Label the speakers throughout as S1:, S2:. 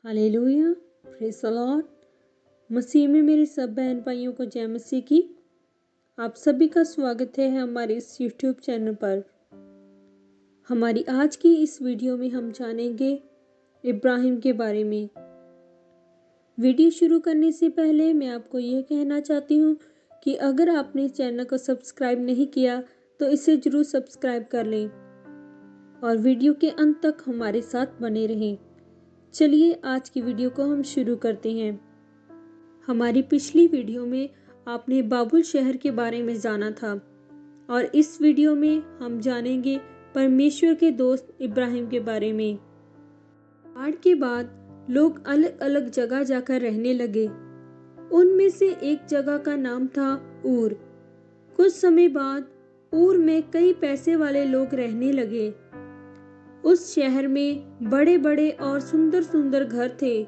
S1: Hallelujah, praise the lord. मसीह में मेरे सब बहन भाइयों को जय मसीह की। आप सभी का स्वागत है हमारे इस यूट्यूब चैनल पर। हमारी आज की इस वीडियो में हम जानेंगे इब्राहिम के बारे में। वीडियो शुरू करने से पहले मैं आपको यह कहना चाहती हूँ कि अगर आपने चैनल को सब्सक्राइब नहीं किया तो इसे जरूर सब्सक्राइब कर लें और वीडियो के अंत तक हमारे साथ बने रहें। चलिए आज की वीडियो को हम शुरू करते हैं। हमारी पिछली वीडियो में आपने बाबुल शहर के बारे में जाना था और इस वीडियो में हम जानेंगे परमेश्वर के दोस्त इब्राहिम के बारे में। बाढ़ के बाद लोग अलग अलग जगह जाकर रहने लगे। उनमें से एक जगह का नाम था ऊर। कुछ समय बाद ऊर में कई पैसे वाले लोग रहने लगे। उस शहर में बड़े बड़े और सुंदर सुंदर घर थे,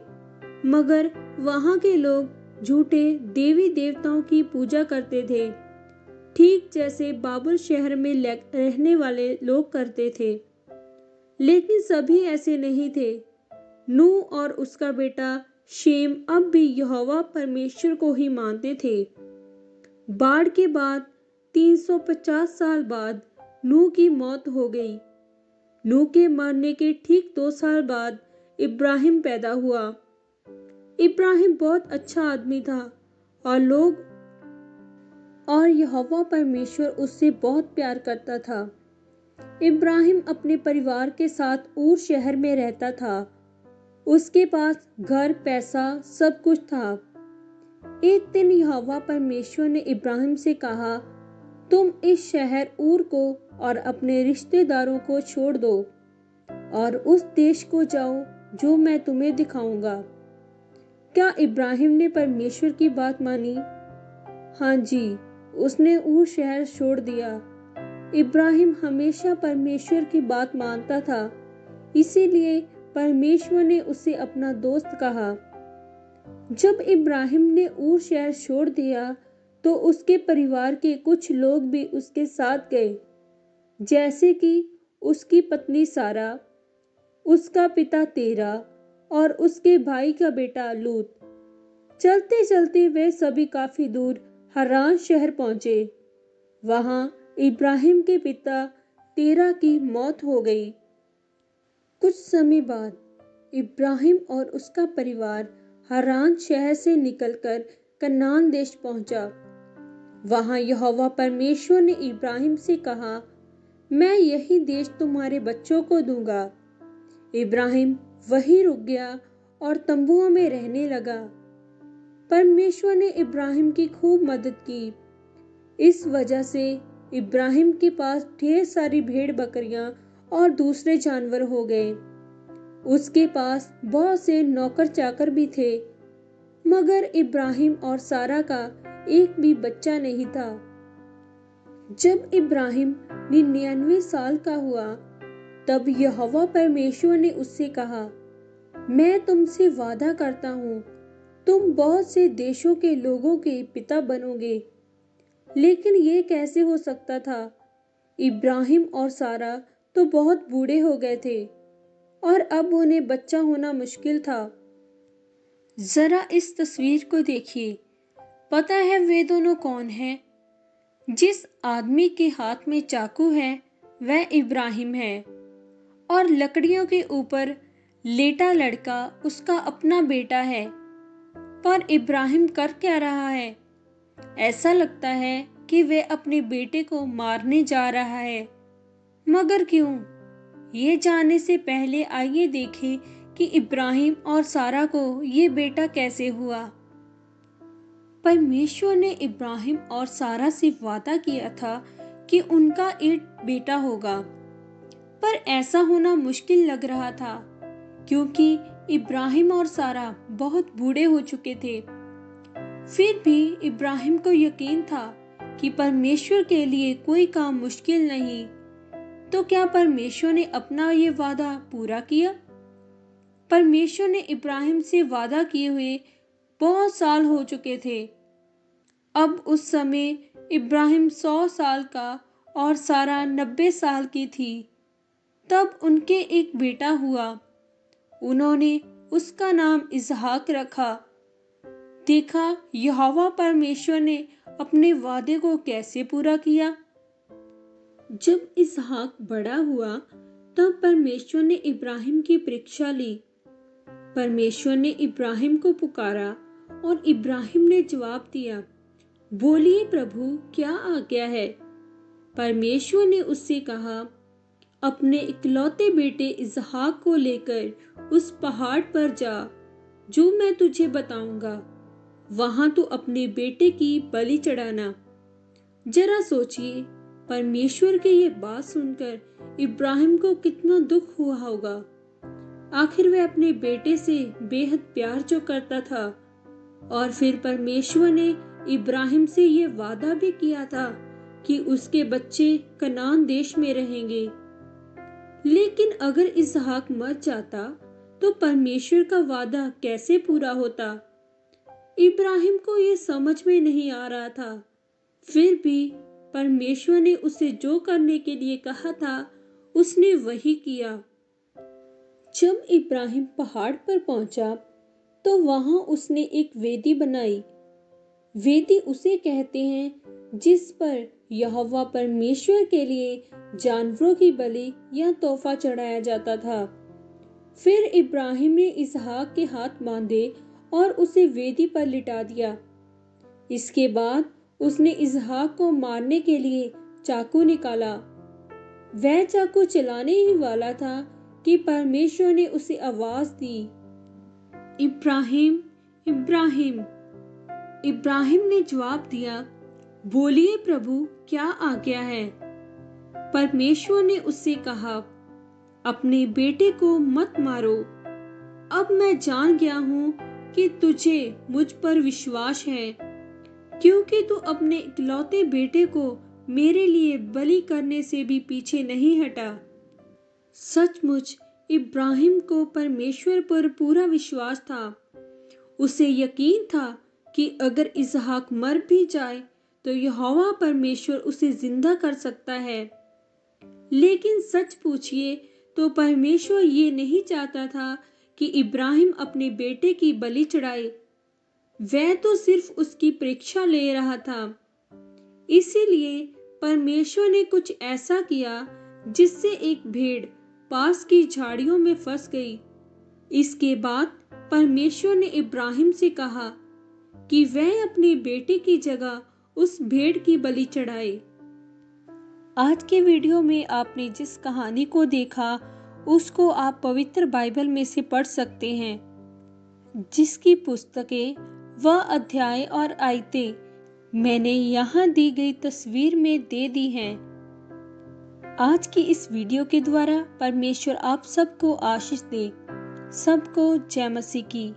S1: मगर वहां के लोग झूठे देवी देवताओं की पूजा करते थे, ठीक जैसे बाबुल शहर में रहने वाले लोग करते थे। लेकिन सभी ऐसे नहीं थे। नूह और उसका बेटा शेम अब भी यहोवा परमेश्वर को ही मानते थे। बाढ़ के बाद 350 साल बाद नूह की मौत हो गई। नूह के मरने के ठीक 2 साल बाद इब्राहिम पैदा हुआ। इब्राहिम बहुत अच्छा आदमी था और यहोवा परमेश्वर उससे बहुत प्यार करता था। इब्राहिम अपने परिवार के साथ ऊर शहर में रहता था। उसके पास घर, पैसा, सब कुछ था। एक दिन यहोवा परमेश्वर ने इब्राहिम से कहा, तुम इस शहर ऊर को और अपने रिश्तेदारों को छोड़ दो और उस देश को जाओ जो मैं तुम्हें दिखाऊंगा। क्या इब्राहिम ने परमेश्वर की बात मानी? हाँ जी, उसने ऊर शहर छोड़ दिया। इब्राहिम हमेशा परमेश्वर की बात मानता था, इसीलिए परमेश्वर ने उसे अपना दोस्त कहा। जब इब्राहिम ने ऊर शहर छोड़ दिया तो उसके परिवार के कुछ लोग भी उसके साथ गए, जैसे कि उसकी पत्नी सारा, उसका पिता तेरा और उसके भाई का बेटा लूत। चलते चलते वे सभी काफी दूर हरान शहर पहुंचे। वहां इब्राहिम के पिता तेरा की मौत हो गई। कुछ समय बाद इब्राहिम और उसका परिवार हरान शहर से निकलकर कनान देश पहुंचा। वहां यहोवा परमेश्वर ने इब्राहिम से कहा, मैं यही देश तुम्हारे बच्चों को दूंगा। इब्राहिम वहीं रुक गया और तंबुओं में रहने लगा। परमेश्वर ने इब्राहिम की खूब मदद की। इस वजह से इब्राहिम के पास ढेर सारी भेड़ बकरियां और दूसरे जानवर हो गए। उसके पास बहुत से नौकर चाकर भी थे, मगर इब्राहिम और सारा का एक भी बच्चा नहीं था। जब इब्राहिम 99 साल का हुआ, तब यहोवा परमेश्वर ने उससे कहा, मैं तुमसे वादा करता हूँ, तुम बहुत से देशों के लोगों के पिता बनोगे। लेकिन ये कैसे हो सकता था? इब्राहिम और सारा तो बहुत बूढ़े हो गए थे और अब उन्हें बच्चा होना मुश्किल था। जरा इस तस्वीर को देखिए। पता है वे दोनों कौन हैं? जिस आदमी के हाथ में चाकू है वह इब्राहिम है और लकड़ियों के ऊपर लेटा लड़का उसका अपना बेटा है। पर इब्राहिम कर क्या रहा है? ऐसा लगता है कि वह अपने बेटे को मारने जा रहा है, मगर क्यों? ये जानने से पहले आइए देखें कि इब्राहिम और सारा को ये बेटा कैसे हुआ। परमेश्वर ने इब्राहिम और सारा से वादा किया था कि उनका एक बेटा होगा, पर ऐसा होना मुश्किल लग रहा था क्योंकि इब्राहिम और सारा बहुत बूढ़े हो चुके थे। फिर भी इब्राहिम को यकीन था कि परमेश्वर के लिए कोई काम मुश्किल नहीं। तो क्या परमेश्वर ने अपना ये वादा पूरा किया? परमेश्वर ने इब्राहिम से वादा किए हुए बहुत साल हो चुके थे। अब उस समय इब्राहिम 100 साल का और सारा 90 साल की थी। तब उनके एक बेटा हुआ। उन्होंने उसका नाम इसहाक रखा। देखा यहोवा परमेश्वर ने अपने वादे को कैसे पूरा किया। जब इसहाक बड़ा हुआ तब परमेश्वर ने इब्राहिम की परीक्षा ली। परमेश्वर ने इब्राहिम को पुकारा और इब्राहिम ने जवाब दिया, बोलिए प्रभु क्या आज्ञा है। परमेश्वर ने उससे कहा, अपने इकलौते बेटे इसहाक को लेकर उस पहाड़ पर जा जो मैं तुझे बताऊंगा। वहां तू अपने बेटे की बलि चढ़ाना। जरा सोचिए, परमेश्वर की ये बात सुनकर इब्राहिम को कितना दुख हुआ होगा। आखिर वह अपने बेटे से बेहद प्यार जो करता था। और फिर परमेश्वर ने इब्राहिम से ये वादा भी किया था कि उसके बच्चे कनान देश में रहेंगे। लेकिन अगर इसहाक मर जाता तो परमेश्वर का वादा कैसे पूरा होता। इब्राहिम को ये समझ में नहीं आ रहा था। फिर भी परमेश्वर ने उसे जो करने के लिए कहा था उसने वही किया। जब इब्राहिम पहाड़ पर पहुंचा तो वहां उसने एक वेदी बनाई। वेदी उसे कहते हैं जिस पर यहोवा परमेश्वर के लिए जानवरों की बलि या तोहफा चढ़ाया जाता था। फिर इब्राहिम ने इसहाक के हाथ बांधे और उसे वेदी पर लिटा दिया। इसके बाद उसने इसहाक को मारने के लिए चाकू निकाला। वह चाकू चलाने ही वाला था कि परमेश्वर ने उसे आवाज दी, इब्राहिम इब्राहिम। इब्राहिम ने जवाब दिया, बोलिए प्रभु क्या आज्ञा है। परमेश्वर ने उससे कहा, अपने बेटे को मत मारो। अब मैं जान गया हूं कि तुझे मुझ पर विश्वास है, क्योंकि तू अपने इकलौते बेटे को मेरे लिए बलि करने से भी पीछे नहीं हटा। सचमुच इब्राहिम को परमेश्वर पर पूरा विश्वास था। उसे यकीन था कि अगर इसहाक मर भी जाए तो यहोवा परमेश्वर उसे जिंदा कर सकता है। लेकिन सच पूछिए तो परमेश्वर ये नहीं चाहता था कि इब्राहिम अपने बेटे की बलि चढ़ाए। वह तो सिर्फ उसकी परीक्षा ले रहा था। इसीलिए परमेश्वर ने कुछ ऐसा किया जिससे एक भेड़ पास की झाड़ियों में फंस गई। इसके बाद परमेश्वर ने इब्राहिम से कहा कि वह अपने बेटे की जगह उस भेड़ की बलि चढ़ाए। आज के वीडियो में आपने जिस कहानी को देखा उसको आप पवित्र बाइबल में से पढ़ सकते हैं, जिसकी पुस्तकें व अध्याय और आयतें मैंने यहाँ दी गई तस्वीर में दे दी हैं। आज की इस वीडियो के द्वारा परमेश्वर आप सबको आशीष दे। सबको जय मसीह की।